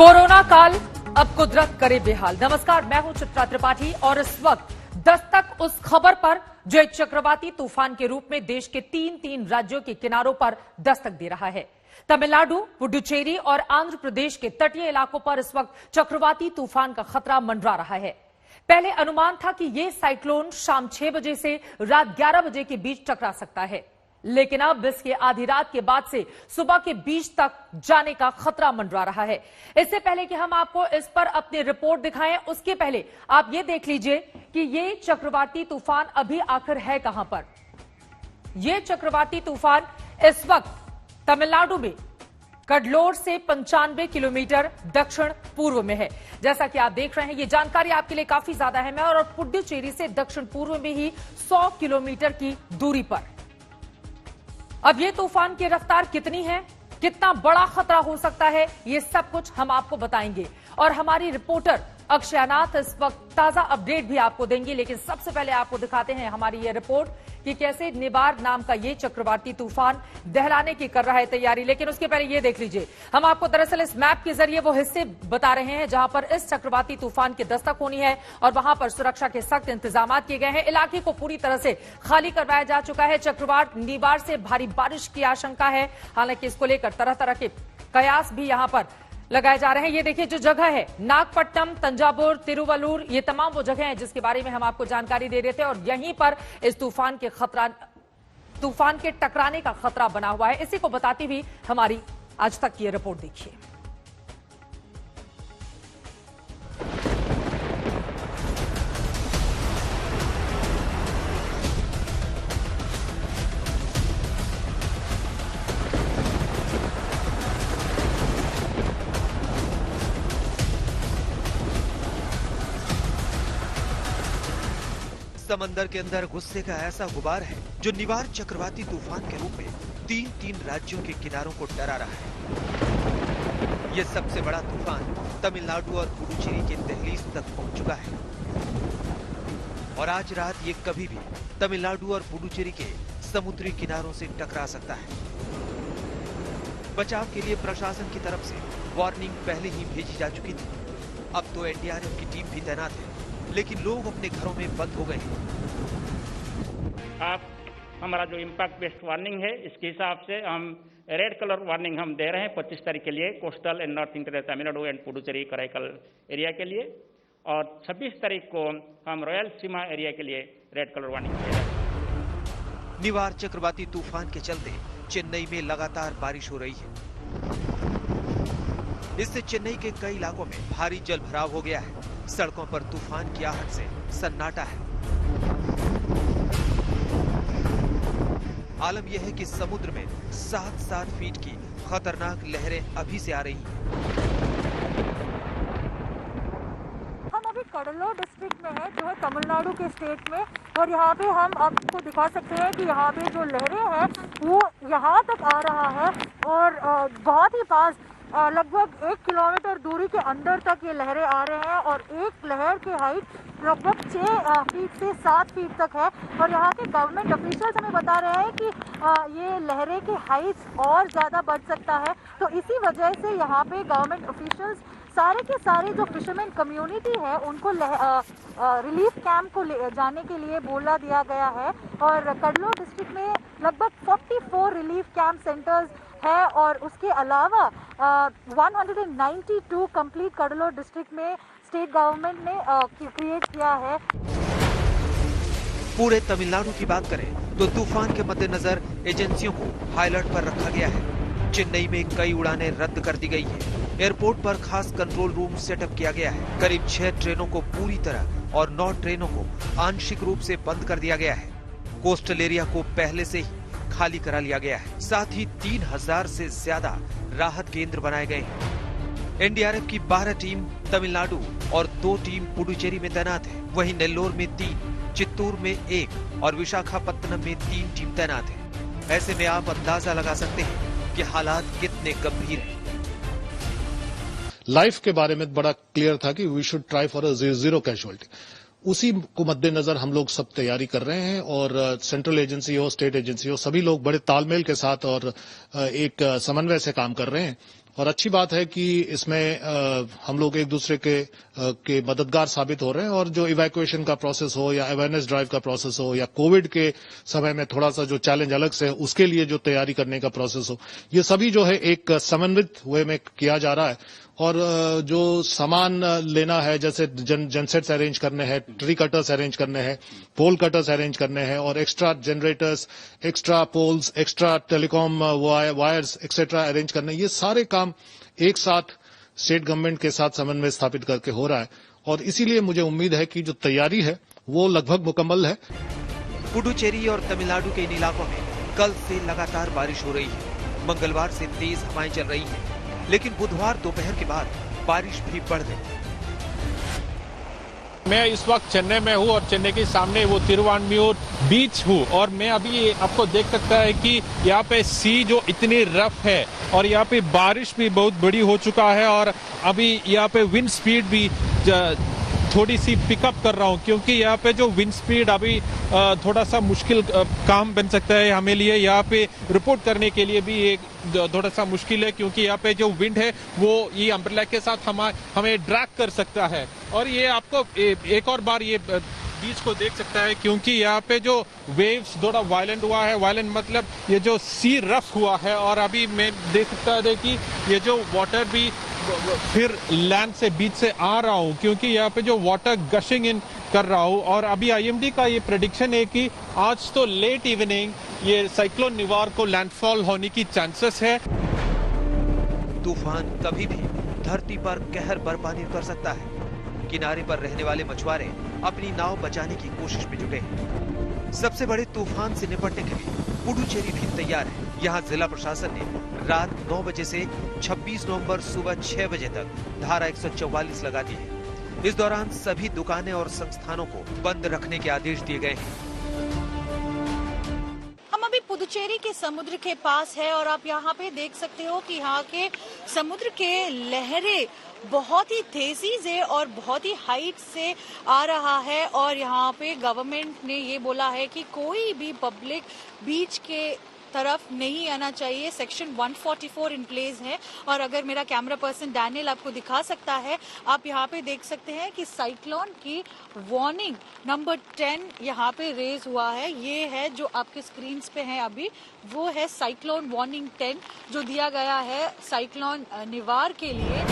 Corona काल अब कुदरत करे बेहाल। नमस्कार, मैं हूं चित्रा त्रिपाठी और इस वक्त दस्तक उस खबर पर जो एक चक्रवाती तूफान के रूप में देश के तीन राज्यों के किनारों पर दस्तक दे रहा है। तमिलनाडु, पुडुचेरी और आंध्र प्रदेश के तटीय इलाकों पर इस वक्त चक्रवाती तूफान का खतरा मंडरा रहा है। पहले अनुमान था कि यह साइक्लोन शाम 6 बजे से रात 11 बजे के बीच टकरा सकता है, लेकिन अब इसके आधी रात के बाद से सुबह के बीच तक जाने का खतरा मंडरा रहा है। इससे पहले कि हम आपको इस पर अपनी रिपोर्ट दिखाएं, उसके पहले आप ये देख लीजिए कि ये चक्रवाती तूफान अभी आखिर है कहां पर। यह चक्रवाती तूफान इस वक्त तमिलनाडु में कडलोर से 95 किलोमीटर दक्षिण पूर्व में है। जैसा कि आप देख रहे हैं, ये जानकारी आपके लिए काफी ज्यादा है और पुडुचेरी से दक्षिण पूर्व में ही 100 किलोमीटर की दूरी पर। अब ये तूफान की रफ्तार कितनी है, कितना बड़ा खतरा हो सकता है, ये सब कुछ हम आपको बताएंगे और हमारी रिपोर्टर अक्षयनाथ इस वक्त ताजा अपडेट भी आपको देंगी। लेकिन सबसे पहले आपको दिखाते हैं हमारी ये रिपोर्ट कि कैसे निबार नाम का ये चक्रवाती तूफान दहलाने की कर रहा है तैयारी। लेकिन उसके पहले ये देख लीजिए, हम आपको दरअसल इस मैप के जरिए वो हिस्से बता रहे हैं जहां पर इस चक्रवाती तूफान की दस्तक होनी है और वहां पर सुरक्षा के सख्त इंतजाम किए गए हैं। इलाके को पूरी तरह से खाली करवाया जा चुका है। चक्रवात निबार से भारी बारिश की आशंका है, हालांकि इसको लेकर तरह तरह के कयास भी यहां पर लगाए जा रहे हैं। ये देखिए, जो जगह है नागपट्टनम, तंजावुर, तिरुवल्लुर, ये तमाम वो जगह हैं जिसके बारे में हम आपको जानकारी दे रहे थे और यहीं पर इस तूफान के टकराने का खतरा बना हुआ है। इसी को बताती हुई हमारी आज तक की रिपोर्ट देखिए। समंदर के अंदर गुस्से का ऐसा गुबार है जो निवार चक्रवाती तूफान के रूप में तीन राज्यों के किनारों को डरा रहा है। यह सबसे बड़ा तूफान तमिलनाडु और पुडुचेरी के दहलीज तक पहुंच चुका है और आज रात ये कभी भी तमिलनाडु और पुडुचेरी के समुद्री किनारों से टकरा सकता है। बचाव के लिए प्रशासन की तरफ से वार्निंग पहले ही भेजी जा चुकी थी। अब तो एनडीआरएफ की टीम भी तैनात है, लेकिन लोग अपने घरों में बंद हो गए हैं। आप हमारा जो इम्पैक्ट बेस्ड वार्निंग है, इसके हिसाब से हम रेड कलर वार्निंग हम दे रहे हैं 25 तारीख के लिए coastal and north interior Tamil Nadu and Puducherry Karaikal area के लिए, और 26 तारीख को हम रॉयल सीमा एरिया के लिए रेड कलर वार्निंग दे रहे हैं। निवार चक्रवाती तूफान के चलते चेन्नई में लगातार बारिश हो रही है। इससे चेन्नई के कई इलाकों में भारी जलभराव हो गया है। सड़कों पर तूफान की आहट से सन्नाटा है। आलम यह है कि समुद्र में 7-7 फीट की खतरनाक लहरें अभी से आ रही हैं। हम अभी कडलोर डिस्ट्रिक्ट में है, जो है तमिलनाडु के स्टेट में, और यहाँ पे हम आपको दिखा सकते हैं कि यहाँ पे जो लहरें हैं वो यहाँ तक आ रहा है और बहुत ही पास लगभग 1 किलोमीटर दूरी के अंदर तक ये लहरें आ रहे हैं और एक लहर की हाइट लगभग 6 फीट से 7 फीट तक है। और यहाँ के गवर्नमेंट ऑफिशियल्स हमें बता रहे हैं कि ये लहरें की हाइट और ज़्यादा बढ़ सकता है। तो इसी वजह से यहाँ पे गवर्नमेंट ऑफिशियल्स सारे के सारे जो फिशरमैन कम्युनिटी है उनको रिलीफ कैंप को जाने के लिए बोला दिया गया है। और कडलोर डिस्ट्रिक्ट में लगभग 44 रिलीफ कैंप सेंटर्स है और उसके अलावा 192 कंप्लीट कडलोर डिस्ट्रिक्ट में स्टेट गवर्नमेंट ने क्रिएट किया है। पूरे तमिलनाडु की बात करें तो तूफान के मद्देनजर एजेंसियों को हाई अलर्ट पर रखा गया है। चेन्नई में कई उड़ानें रद्द कर दी गई है। एयरपोर्ट पर खास कंट्रोल रूम सेटअप किया गया है। करीब 6 ट्रेनों को पूरी तरह और 9 ट्रेनों को आंशिक रूप से बंद कर दिया गया है। कोस्टल एरिया को पहले से ही खाली करा लिया गया है। साथ ही 3000 से ज्यादा राहत केंद्र बनाए गए हैं। एनडीआरएफ की 12 टीम तमिलनाडु और 2 टीम पुडुचेरी में तैनात है। वहीं नेल्लोर में 3, चित्तूर में 1 और विशाखापत्तनम में 3 टीम तैनात है। ऐसे में आप अंदाजा लगा सकते हैं कि हालात कितने गंभीर हैं। लाइफ के बारे में बड़ा क्लियर था कि we should try for a zero casualty. उसी को मद्देनजर हम लोग सब तैयारी कर रहे हैं और सेंट्रल एजेंसी हो, स्टेट एजेंसी हो, सभी लोग बड़े तालमेल के साथ और एक समन्वय से काम कर रहे हैं और अच्छी बात है कि इसमें हम लोग एक दूसरे के मददगार साबित हो रहे हैं और जो इवैक्यूएशन का प्रोसेस हो या अवेयरनेस ड्राइव का प्रोसेस हो या कोविड के समय में थोड़ा सा जो चैलेंज अलग से उसके लिए जो तैयारी करने का प्रोसेस हो, ये सभी जो है एक समन्वित वे में किया जा रहा है। और जो सामान लेना है, जैसे जनसेट्स अरेंज करने हैं, ट्री कटर्स अरेंज करने हैं, पोल कटर्स अरेंज करने हैं और extra generators, extra poles, extra telecom wires etcetera arrange करने, ये सारे काम एक साथ स्टेट गवर्नमेंट के साथ समन्वय स्थापित करके हो रहा है। और इसीलिए मुझे उम्मीद है कि जो तैयारी है वो लगभग मुकम्मल है। पुडुचेरी और तमिलनाडु के इन इलाकों में कल से लगातार बारिश हो रही है। मंगलवार से तेज हवाएं चल रही हैं, लेकिन बुधवार दोपहर के बाद बारिश भी बढ़ गई। मैं इस वक्त चेन्नई में हूँ और चेन्नई के सामने वो तिरुवान्मियूर बीच हूँ और मैं अभी आपको देख सकता है कि यहाँ पे सी जो इतनी रफ है और यहाँ पे बारिश भी बहुत बड़ी हो चुका है और अभी यहाँ पे विंड स्पीड भी थोड़ी सी पिकअप कर रहा हूँ, क्योंकि यहाँ पे जो विंड स्पीड अभी थोड़ा सा मुश्किल काम बन सकता है हमें लिए यहाँ पे रिपोर्ट करने के लिए भी एक थोड़ा सा मुश्किल है, क्योंकि यहाँ पे जो विंड है वो ये अम्ब्रेला के साथ हमें ड्रैग कर सकता है। और ये आपको एक और बार ये बीच को देख सकता है, क्योंकि यहाँ पे जो वेव्स थोड़ा वायलेंट हुआ है, वायलेंट मतलब ये जो सी रफ हुआ है और अभी मैं देख सकता है कि ये जो वाटर भी फिर लैंड से बीच से आ रहा हूँ, क्योंकि यहाँ पे जो वाटर गशिंग इन कर रहा हूँ। और अभी आईएमडी का ये प्रेडिक्शन है कि आज तो लेट इवनिंग ये साइक्लोन निवार को लैंडफॉल होने की चांसेस है। तूफान कभी भी धरती पर कहर बरपानी कर सकता है। किनारे पर रहने वाले मछुआरे अपनी नाव बचाने की कोशिश में जुटे हैं। सबसे बड़े तूफान से निपटने के लिए पुडुचेरी भी तैयार है। यहाँ जिला प्रशासन ने रात 9 बजे से 26 नवंबर सुबह 6 बजे तक धारा 144 लगा दी है। इस दौरान सभी दुकानें और संस्थानों को बंद रखने के आदेश दिए गए हैं। हम अभी पुडुचेरी के समुद्र के पास है और आप यहाँ पे देख सकते हो कि यहाँ के समुद्र के लहरें बहुत ही तेजी से और बहुत ही हाइट से आ रहा है। और यहाँ पे गवर्नमेंट ने ये बोला है कि कोई भी पब्लिक बीच के तरफ नहीं आना चाहिए। सेक्शन 144 इन प्लेस है। और अगर मेरा कैमरा पर्सन डैनियल आपको दिखा सकता है, आप यहाँ पे देख सकते हैं कि साइक्लोन की वार्निंग नंबर 10 यहाँ पे रेज हुआ है। ये है जो आपके स्क्रीन पे है अभी, वो है साइक्लोन वार्निंग 10 जो दिया गया है साइक्लोन निवार के लिए।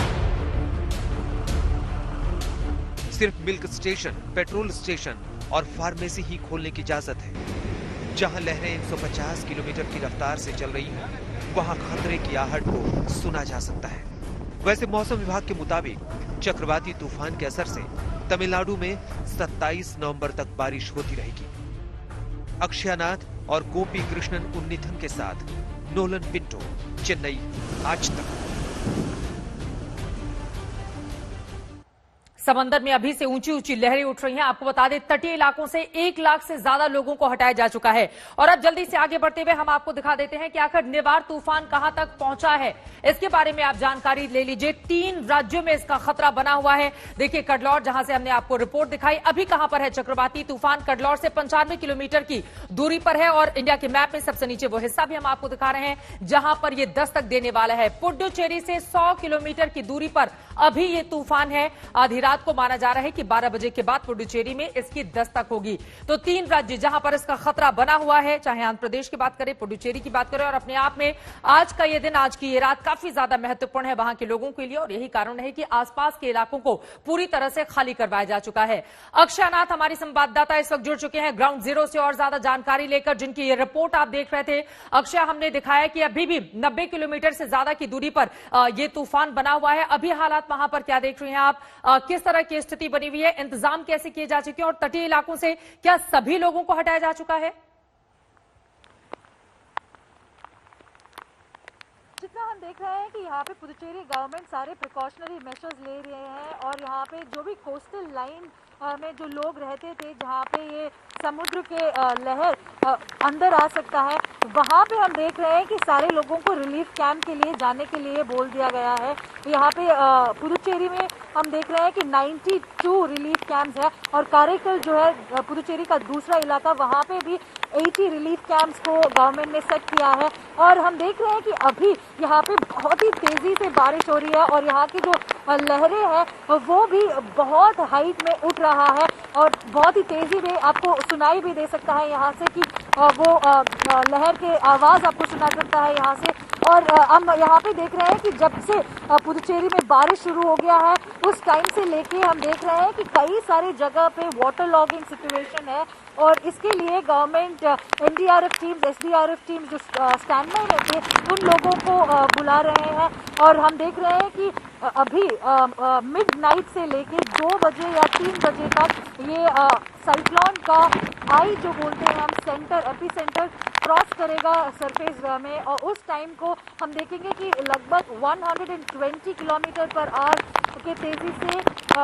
सिर्फ मिल्क स्टेशन, पेट्रोल स्टेशन और फार्मेसी ही खोलने की इजाजत है। जहां लहरें 150 किलोमीटर की रफ्तार से चल रही हैं, वहां खतरे की आहट को सुना जा सकता है। वैसे मौसम विभाग के मुताबिक चक्रवाती तूफान के असर से तमिलनाडु में 27 नवंबर तक बारिश होती रहेगी। अक्षयनाथ और गोपी कृष्णन उन्नीथन के साथ नोलन पिंटो, चेन्नई, आज तक। समंदर में अभी से ऊंची ऊंची लहरें उठ रही हैं। आपको बता दें तटीय इलाकों से 1 लाख से ज्यादा लोगों को हटाया जा चुका है। और अब जल्दी से आगे बढ़ते हुए हम आपको दिखा देते हैं कि आखिर निवार तूफान कहां तक पहुंचा है। इसके बारे में आप जानकारी ले लीजिए। 3 राज्यों में इसका खतरा बना हुआ है। देखिए कडलौर, जहां से हमने आपको रिपोर्ट दिखाई, अभी कहां पर है चक्रवाती तूफान। कडलौर से 95 किलोमीटर की दूरी पर है और इंडिया के मैप में सबसे नीचे वो हिस्सा भी हम आपको दिखा रहे हैं जहां पर ये दस्तक देने वाला है। पुडुचेरी से 100 किलोमीटर की दूरी पर अभी ये तूफान है। आधी रात को माना जा रहा है कि 12 बजे के बाद पुडुचेरी में इसकी दस्तक होगी। तो 3 राज्य जहां पर इसका खतरा बना हुआ है, चाहे आंध्र प्रदेश की बात करें, पुडुचेरी की बात करें, और अपने आप में आज का ये दिन, आज की ये रात काफी ज्यादा महत्वपूर्ण है वहां के लोगों के लिए। और यही कारण है कि आसपास के इलाकों को पूरी तरह से खाली करवाया जा चुका है। अक्षयनाथ हमारी संवाददाता इस वक्त जुड़ चुके हैं ग्राउंड जीरो से और ज्यादा जानकारी लेकर, जिनकी ये रिपोर्ट आप देख रहे थे। अक्षय, हमने दिखाया कि अभी भी 90 किलोमीटर से ज्यादा की दूरी पर ये तूफान बना हुआ है। अभी हालात वहां पर क्या देख रहे हैं आप? किस तरह की स्थिति बनी हुई है? इंतजाम कैसे किए जा चुके हैं? और तटीय इलाकों से क्या सभी लोगों को हटाया जा चुका है? जितना हम देख रहे हैं कि यहाँ पे पुडुचेरी गवर्नमेंट सारे प्रिकॉशनरी मेजर्स ले रहे हैं और यहाँ पे जो भी कोस्टल लाइन में जो लोग रहते थे, जहाँ पे ये समुद्र के लहर अंदर आ सकता है, वहाँ पे हम देख रहे हैं कि सारे लोगों को रिलीफ कैंप के लिए जाने के लिए बोल दिया गया है। यहाँ पे पुदुचेरी में हम देख रहे हैं कि 92 रिलीफ कैंप्स है और कारेकल जो है पुदुचेरी का दूसरा इलाका, वहाँ पे भी 80 रिलीफ कैंप्स को गवर्नमेंट ने सेट किया है। और हम देख रहे हैं कि अभी यहाँ पे बहुत ही तेजी से बारिश हो रही है और यहाँ की जो लहरें हैं वो भी बहुत हाइट में उठ रहा है और बहुत ही तेजी में आपको सुनाई भी दे सकता है यहाँ से कि वो लहर के आवाज आपको सुना सकता है यहाँ से। और हम यहाँ पे देख रहे हैं कि जब से पुदुचेरी में बारिश शुरू हो गया है उस टाइम से लेके हम देख रहे हैं कि कई सारे जगह पे वाटर लॉगिंग सिचुएशन है और इसके लिए government NDRF teams, SDRF teams जो स्टैंड बाय में थे उन लोगों को बुला रहे हैं। और हम देख रहे हैं कि अभी मिडनाइट से लेके 2 बजे या 3 बजे तक ये साइक्लोन का आई जो बोलते हैं हम सेंटर, एपीसेंटर क्रॉस करेगा सरफेस में और उस टाइम को हम देखेंगे कि लगभग 120 किलोमीटर पर आवर के तेजी से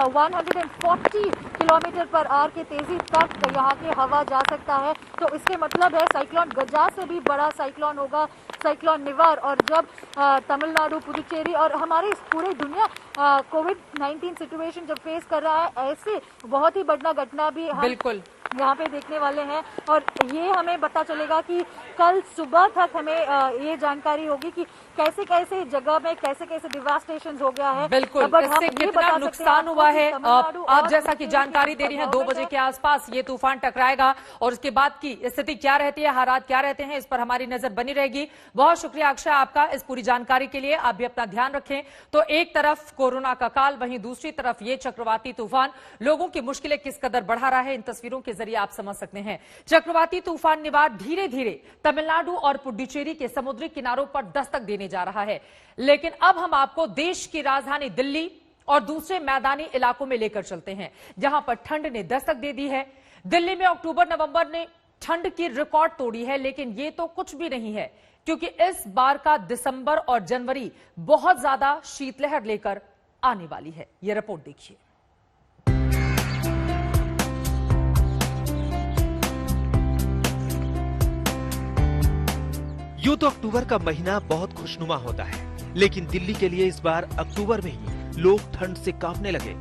140 किलोमीटर पर आवर के तेजी तक यहाँ के हवा जा सकता है। तो इसके मतलब है साइक्लोन गजा से भी बड़ा साइक्लोन होगा, साइक्लोन निवार। और जब तमिलनाडु, पुदुचेरी और हमारे इस पूरे दुनिया कोविड-19 सिचुएशन जब फेस कर रहा है, ऐसे बहुत ही बड़ा घटना भी हम बिल्कुल यहाँ पे देखने वाले हैं। और ये हमें पता चलेगा कि कल सुबह तक हमें ये जानकारी होगी कि कैसे कैसे जगह में कैसे कैसे डिवास्टेशन हो गया है। बिल्कुल, इससे कितना नुकसान हुआ है। आप जैसा कि जानकारी दे रही हैं 2 बजे के आसपास ये तूफान टकराएगा और उसके बाद की स्थिति क्या रहती है, हालात क्या रहते हैं, इस पर हमारी नजर बनी रहेगी। बहुत शुक्रिया अक्षय आपका इस पूरी जानकारी के लिए। आप भी अपना ध्यान रखें। तो एक तरफ कोरोना का काल, वहीं दूसरी तरफ ये चक्रवाती तूफान लोगों की मुश्किलें किस कदर बढ़ा रहा है, इन तस्वीरों के जरिए आप समझ सकते हैं। चक्रवाती तूफान निवार धीरे धीरे तमिलनाडु और पुडुचेरी के समुद्री किनारों पर दस्तक देने जा रहा है। लेकिन अब हम आपको देश की राजधानी दिल्ली और दूसरे मैदानी इलाकों में लेकर चलते हैं जहां पर ठंड ने दस्तक दे दी है। दिल्ली में अक्टूबर नवंबर ने ठंड की रिकॉर्ड तोड़ी है, लेकिन ये तो कुछ भी नहीं है क्योंकि इस बार का दिसंबर और जनवरी बहुत ज्यादा शीतलहर लेकर आने वाली है। यह रिपोर्ट देखिए। यूं तो अक्टूबर का महीना बहुत खुशनुमा होता है, लेकिन दिल्ली के लिए इस बार अक्टूबर में ही लोग ठंड से कांपने लगे।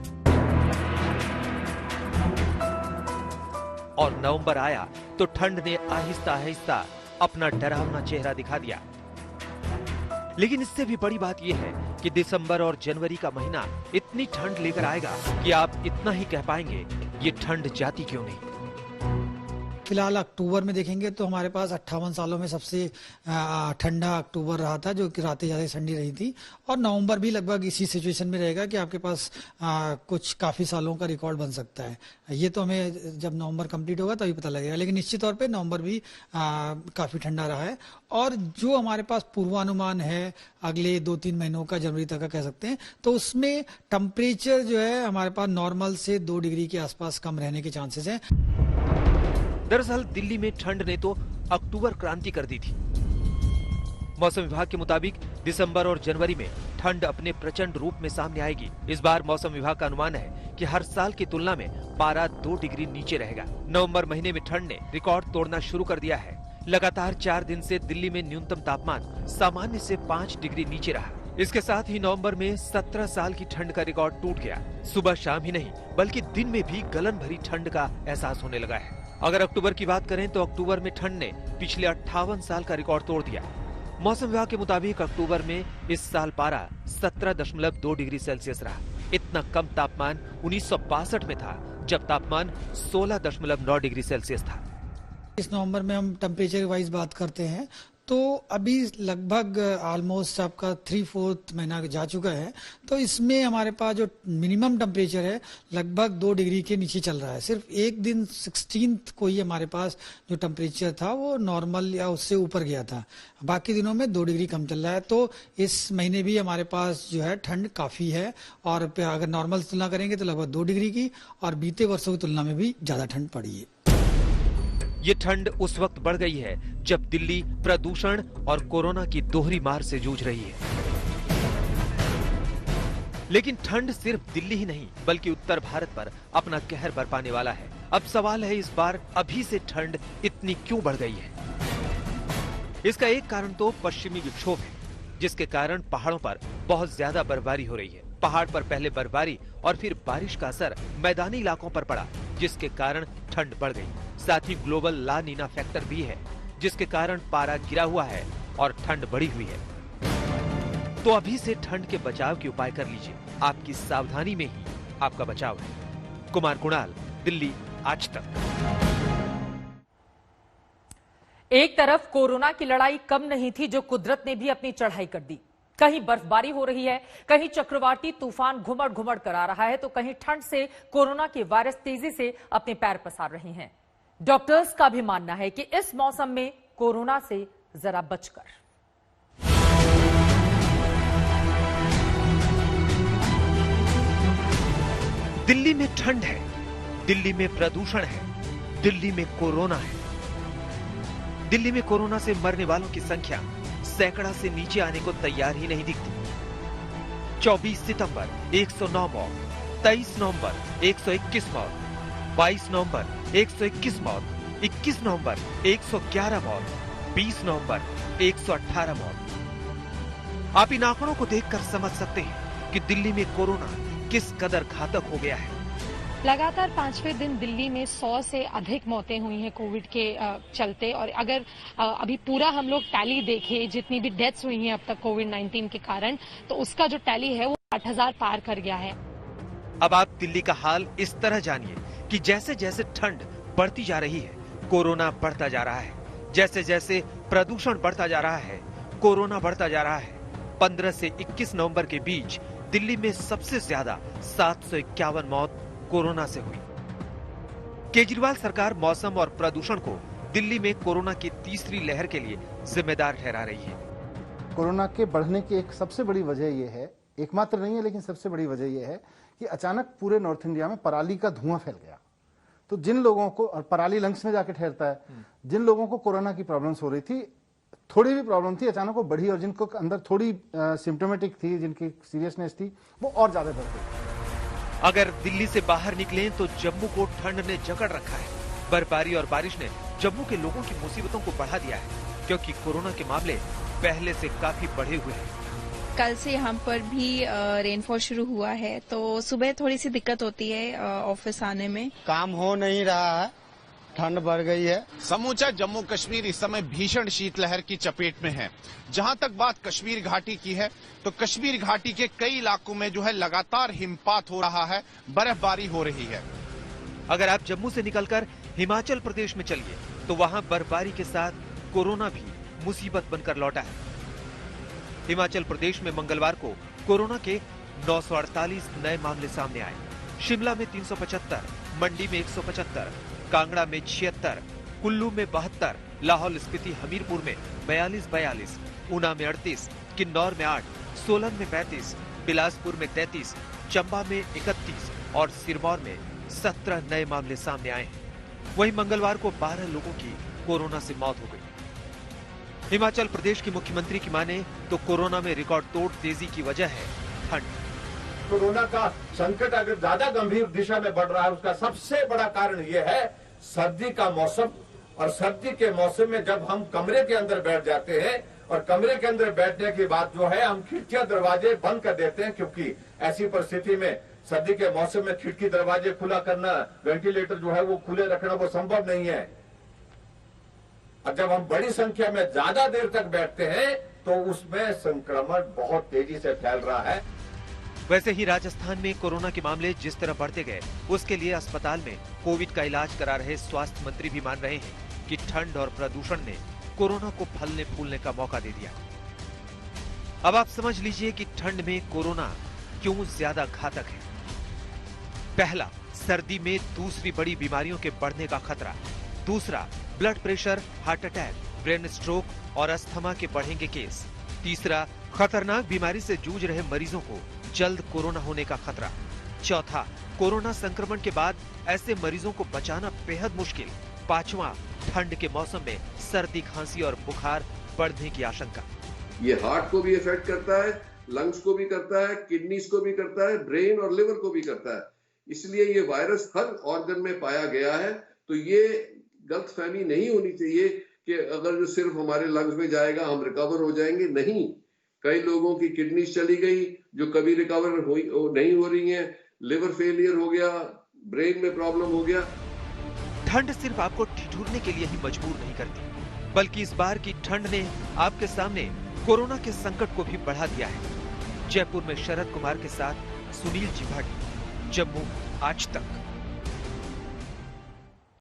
और नवंबर आया तो ठंड ने आहिस्ता आहिस्ता अपना डरावना चेहरा दिखा दिया। लेकिन इससे भी बड़ी बात यह है कि दिसंबर और जनवरी का महीना इतनी ठंड लेकर आएगा कि आप इतना ही कह पाएंगे, ये ठंड जाती क्यों नहीं। फिलहाल अक्टूबर में देखेंगे तो हमारे पास 58 सालों में सबसे ठंडा अक्टूबर रहा था, जो कि रातें ज़्यादा ठंडी रही थी। और नवंबर भी लगभग इसी सिचुएशन में रहेगा कि आपके पास कुछ काफ़ी सालों का रिकॉर्ड बन सकता है। ये तो हमें जब नवंबर कंप्लीट होगा तभी पता लगेगा, लेकिन निश्चित तौर पे नवंबर भी काफ़ी ठंडा रहा है। और जो हमारे पास पूर्वानुमान है अगले 2-3 महीनों का, जनवरी तक का कह सकते हैं, तो उसमें टेम्परेचर जो है हमारे पास नॉर्मल से 2 डिग्री के आसपास कम रहने के चांसेस हैं। दरअसल दिल्ली में ठंड ने तो अक्टूबर क्रांति कर दी थी। मौसम विभाग के मुताबिक दिसंबर और जनवरी में ठंड अपने प्रचंड रूप में सामने आएगी। इस बार मौसम विभाग का अनुमान है कि हर साल की तुलना में पारा 2 डिग्री नीचे रहेगा। नवंबर महीने में ठंड ने रिकॉर्ड तोड़ना शुरू कर दिया है। लगातार 4 दिन से दिल्ली में न्यूनतम तापमान सामान्य से 5 डिग्री नीचे रहा। इसके साथ ही नवंबर में 17 साल की ठंड का रिकॉर्ड टूट गया। सुबह शाम ही नहीं बल्कि दिन में भी गलन भरी ठंड का एहसास होने लगा है। अगर अक्टूबर की बात करें तो अक्टूबर में ठंड ने पिछले 58 साल का रिकॉर्ड तोड़ दिया। मौसम विभाग के मुताबिक अक्टूबर में इस साल पारा 17.2 डिग्री सेल्सियस रहा। इतना कम तापमान 1962 में था, जब तापमान 16.9 डिग्री सेल्सियस था। इस नवंबर में हम टेम्परेचर वाइज बात करते हैं तो अभी लगभग ऑलमोस्ट आपका 3/4 महीना जा चुका है। तो इसमें हमारे पास जो मिनिमम टेम्परेचर है लगभग 2 डिग्री के नीचे चल रहा है। सिर्फ एक दिन 16th को ही हमारे पास जो टेम्परेचर था वो नॉर्मल या उससे ऊपर गया था। बाकी दिनों में 2 डिग्री कम चल रहा है। तो इस महीने भी हमारे पास जो है ठंड काफ़ी है। और अगर नॉर्मल तुलना करेंगे तो लगभग 2 डिग्री की, और बीते वर्षों की तुलना में भी ज़्यादा ठंड पड़ी है। ये ठंड उस वक्त बढ़ गई है जब दिल्ली प्रदूषण और कोरोना की दोहरी मार से जूझ रही है। लेकिन ठंड सिर्फ दिल्ली ही नहीं बल्कि उत्तर भारत पर अपना कहर बरपाने वाला है। अब सवाल है, इस बार अभी से ठंड इतनी क्यों बढ़ गई है? इसका एक कारण तो पश्चिमी विक्षोभ है, जिसके कारण पहाड़ों पर बहुत ज्यादा बर्फबारी हो रही है। पहाड़ पर पहले बर्फबारी और फिर बारिश का असर मैदानी इलाकों पर पड़ा, जिसके कारण ठंड बढ़ गई। साथ ही ग्लोबल ला नीना फैक्टर भी है, जिसके कारण पारा गिरा हुआ है और ठंड बढ़ी हुई है। तो अभी से ठंड के बचाव के उपाय कर लीजिए, आपकी सावधानी में ही आपका बचाव है। कुमार कुणाल, दिल्ली, आज तक। एक तरफ कोरोना की लड़ाई कम नहीं थी, जो कुदरत ने भी अपनी चढ़ाई कर दी। कहीं बर्फबारी हो रही है, कहीं चक्रवाती तूफान घुमड़ घुमड़ कर आ रहा है, तो कहीं ठंड से कोरोना के वायरस तेजी से अपने पैर पसार रहे हैं। डॉक्टर्स का भी मानना है कि इस मौसम में कोरोना से जरा बचकर। दिल्ली में ठंड है, दिल्ली में प्रदूषण है, दिल्ली में कोरोना है। दिल्ली में कोरोना से मरने वालों की संख्या सैकड़ा से नीचे आने को तैयार ही नहीं दिखती। 24 सितंबर 109 मौत, 23 नवंबर 121 मौत, 22 नवंबर 121 मौत, 21 नवंबर 111 मौत, 20 नवंबर 118 मौत। आप इन आंकड़ों को देखकर समझ सकते हैं कि दिल्ली में कोरोना किस कदर घातक हो गया है। लगातार 5वें दिन दिल्ली में 100 से अधिक मौतें हुई हैं कोविड के चलते। और अगर अभी पूरा हम लोग टैली देखें, जितनी भी डेथ्स हुई हैं अब तक कोविड-19 के कारण, तो उसका जो टैली है वो 8,000 पार कर गया है। अब आप दिल्ली का हाल इस तरह जानिए कि जैसे जैसे ठंड बढ़ती जा रही है, कोरोना बढ़ता जा रहा है। जैसे जैसे प्रदूषण बढ़ता जा रहा है, कोरोना बढ़ता जा रहा है। 15 से 21 नवंबर के बीच दिल्ली में सबसे ज्यादा 751 मौत कोरोना से हुई। केजरीवाल सरकार मौसम और प्रदूषण को दिल्ली में कोरोना की तीसरी लहर के लिए जिम्मेदार ठहरा रही है। कोरोना के बढ़ने की एक सबसे बड़ी वजह यह है, एकमात्र नहीं है लेकिन सबसे बड़ी वजह यह है कि अचानक पूरे नॉर्थ इंडिया में पराली का धुआं फैल गया। तो जिन लोगों को, और पराली लंग्स में जाके ठहरता है, जिन लोगों को कोरोना की प्रॉब्लम्स हो रही थी, थोड़ी भी प्रॉब्लम थी, अचानक वो बढ़ी, और जिनको अंदर थोड़ी सिम्टोमेटिक थी, जिनकी सीरियसनेस थी, वो और ज्यादा बढ़ गई। अगर दिल्ली से बाहर निकलें तो जम्मू को ठंड ने जकड़ रखा है। बर्फबारी और बारिश ने जम्मू के लोगों की मुसीबतों को बढ़ा दिया है, क्योंकि कोरोना के मामले पहले से काफी बढ़े हुए हैं। कल से यहाँ पर भी रेनफॉल शुरू हुआ है, तो सुबह थोड़ी सी दिक्कत होती है ऑफिस आने में। काम हो नहीं रहा है, ठंड बढ़ गई है। समूचा जम्मू कश्मीर इस समय भीषण शीतलहर की चपेट में है। जहां तक बात कश्मीर घाटी की है, तो कश्मीर घाटी के कई इलाकों में जो है लगातार हिमपात हो रहा है, बर्फबारी हो रही है। अगर आप जम्मू से निकलकर हिमाचल प्रदेश में चलिए, तो वहां बर्फबारी के साथ कोरोना भी मुसीबत बनकर लौटा है। हिमाचल प्रदेश में मंगलवार को कोरोना के 948 नए मामले सामने आए। शिमला में 375, मंडी में 175, कांगड़ा में 76, कुल्लू में 72, लाहौल स्पीति हमीरपुर में 42, ऊना में 38, किन्नौर में 8, सोलन में 35, बिलासपुर में 33, चंबा में 31 और सिरमौर में 17 नए मामले सामने आए हैं। वहीं मंगलवार को 12 लोगों की कोरोना से मौत हो गई। हिमाचल प्रदेश की मुख्यमंत्री की माने तो कोरोना में रिकॉर्ड तोड़ तेजी की वजह है ठंड। कोरोना का संकट अगर ज्यादा गंभीर दिशा में बढ़ रहा है, उसका सबसे बड़ा कारण यह है सर्दी का मौसम। और सर्दी के मौसम में जब हम कमरे के अंदर बैठ जाते हैं, और कमरे के अंदर बैठने के बाद जो है हम खिड़कियां दरवाजे बंद कर देते हैं, क्योंकि ऐसी परिस्थिति में सर्दी के मौसम में खिड़की दरवाजे खुला करना, वेंटिलेटर जो है वो खुले रखना वो संभव नहीं है। और जब हम बड़ी संख्या में ज्यादा देर तक बैठते हैं, तो उसमें संक्रमण बहुत तेजी से फैल रहा है। वैसे ही राजस्थान में कोरोना के मामले जिस तरह बढ़ते गए, उसके लिए अस्पताल में कोविड का इलाज करा रहे स्वास्थ्य मंत्री भी मान रहे हैं कि ठंड और प्रदूषण ने कोरोना को फलने फूलने का मौका दे दिया। अब आप समझ लीजिए कि ठंड में कोरोना क्यों ज्यादा घातक है। पहला, सर्दी में दूसरी बड़ी बीमारियों के बढ़ने का खतरा। दूसरा, blood pressure, heart attack, brain stroke और अस्थमा के बढ़ेंगे केस। तीसरा, खतरनाक बीमारी से जूझ रहे मरीजों को जल्द कोरोना होने का खतरा। चौथा, कोरोना संक्रमण के बाद ऐसे मरीजों को बचाना बेहद मुश्किल। पांचवा, ठंड के मौसम में सर्दी, खांसी और बुखार बढ़ने की आशंका। ये हार्ट को भी इफेक्ट करता है, लंग्स को भी करता है, किडनीज को भी करता है, ब्रेन और लिवर को भी करता है। इसलिए ये वायरस हर ऑर्गन में पाया गया है। तो ये गलतफहमी नहीं होनी चाहिए कि अगर जो सिर्फ हमारे लंग्स में जाएगा हम रिकवर हो जाएंगे, नहीं। कई लोगों की किडनीज चली गई जो कभी रिकवर नहीं हो रही हैं, लिवर फेलियर हो गया, ब्रेन में प्रॉब्लम हो गया। ठंड सिर्फ आपको ठिठुरने के लिए ही मजबूर नहीं करती, बल्कि इस बार की ठंड ने आपके सामने कोरोना के संकट को भी बढ़ा दिया है। जयपुर में शरद कुमार के साथ सुनील जी भट्ट, जम्मू आज तक।